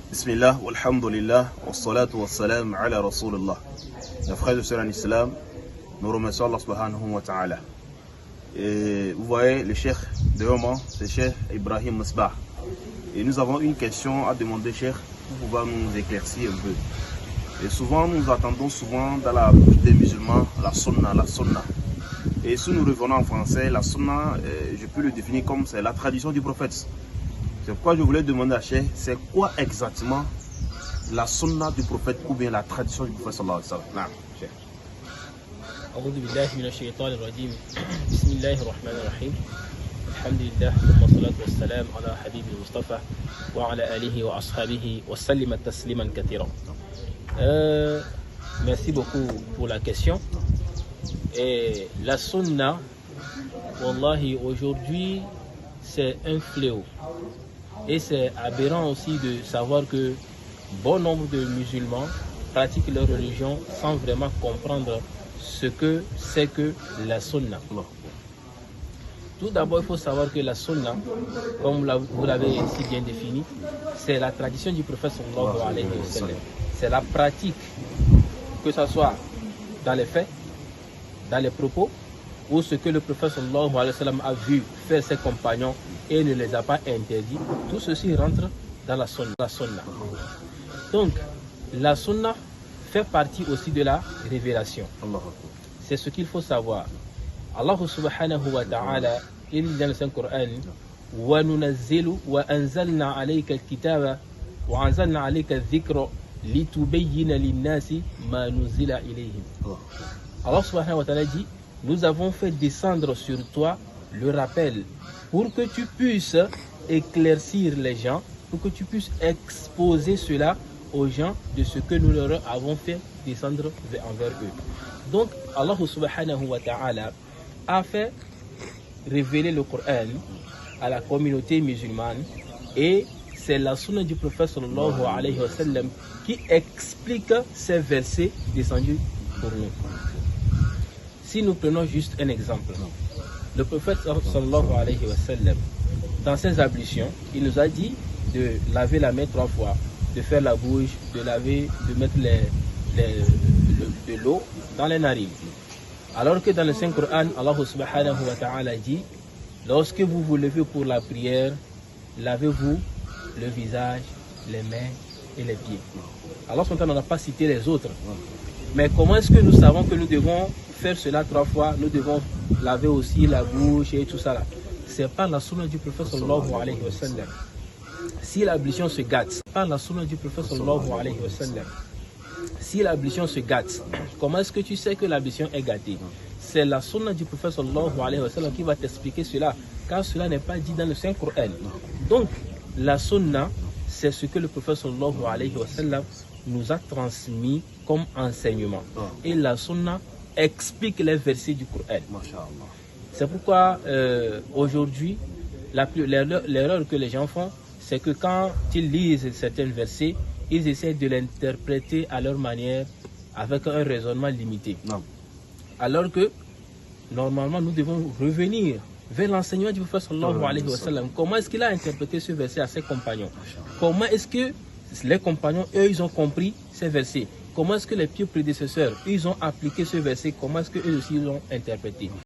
Bismillah, walhamdulillah, wassalatu wassalam ala rasulullah. Mes frères et sœurs en islam, nous remercions Allah subhanahu wa ta'ala. Et vous voyez, le cheikh de Oman, c'est cheikh Ibrahim Masbah. Et nous avons une question à demander, cheikh, pour pouvoir nous éclaircir un peu. Et souvent, nous attendons dans la bouche des musulmans la sunna, la sunna. Et si nous revenons en français, la sunna, je peux le définir comme c'est la tradition du prophète. C'est pourquoi je voulais demander à Cheikh, c'est quoi exactement la sunna du prophète ou bien la tradition du prophète sallallahu alayhi wa sallam. Cheikh. أعوذ بالله من الشيطان الرجيم بسم الله الرحمن الرحيم الحمد لله ثم الصلاة والسلام على حبيب المصطفى وعلى آله وأصحابه وسلم تسليما كثيرا. Merci beaucoup pour la question. Et la sunna, wallahi, aujourd'hui, c'est un fléau. Et c'est aberrant aussi de savoir que bon nombre de musulmans pratiquent leur religion sans vraiment comprendre ce que c'est que la sunna. Tout d'abord, il faut savoir que la sunna, comme vous l'avez si bien défini, c'est la tradition du prophète sallallahu alayhi wa sallam. C'est la pratique, que ce soit dans les faits, dans les propos, ou ce que le prophète sallallahu alayhi wa sallam a vu faire ses compagnons et ne les a pas interdits. Tout ceci rentre dans la sunna. Donc, la sunna fait partie aussi de la révélation. C'est ce qu'il faut savoir. Allah subhanahu wa ta'ala, il dit dans le Saint-Coran, وَنُنَزِّلُ وَأَنزَلْنَا عَلَيْكَ الْكِتَابَ وَأَنزَلْنَا عَلَيْكَ الذِّكْرَ لِتُبَيِّنَ لِلنَّاسِ مَا نُزِّلَ إِلَيْهِمْ. Allah subhanahu wa ta'ala dit, nous avons fait descendre sur toi le rappel pour que tu puisses éclaircir les gens, pour que tu puisses exposer cela aux gens de ce que nous leur avons fait descendre envers eux. Donc Allah subhanahu wa ta'ala a fait révéler le Coran à la communauté musulmane et c'est la sunna du prophète sallallahu alayhi wa sallam qui explique ces versets descendus pour nous. Si nous prenons juste un exemple, le prophète sallallahu alayhi wa sallam, dans ses ablutions, il nous a dit de laver la main 3 fois, de faire la bouche, de mettre de l'eau dans les narines. Alors que dans le Saint-Coran, Allah subhanahu wa ta'ala dit, lorsque vous vous levez pour la prière, lavez-vous le visage, les mains et les pieds. Allah subhanahu wa ta'ala n'a pas cité les autres. Mais comment est-ce que nous savons que nous devons faire cela 3 fois, nous devons laver aussi la bouche et tout ça là? C'est par la sunna du prophète sallallahu alayhi wa sallam. Si l'ablution se gâte, par la sunna du prophète sallallahu alayhi wa sallam. Si l'ablution se gâte, comment est-ce que tu sais que l'ablution est gâtée? C'est la sunna du prophète sallallahu alayhi wa sallam qui va t'expliquer cela, car cela n'est pas dit dans le Saint-Coran. Donc, la sunna, c'est ce que le prophète sallallahu alayhi wa sallam nous a transmis comme enseignement. Et la sunna explique les versets du Coran. C'est pourquoi aujourd'hui, l'erreur que les gens font, c'est que quand ils lisent certains versets, ils essaient de l'interpréter à leur manière avec un raisonnement limité. Alors que, normalement, nous devons revenir vers l'enseignement du prophète sallallahu alayhi wa sallam. Comment est-ce qu'il a interprété ce verset à ses compagnons? Comment est-ce que les compagnons, eux, ils ont compris ces versets? Comment est-ce que les pieux prédécesseurs, ils ont appliqué ce verset? Comment est-ce qu'eux aussi, ils ont interprété?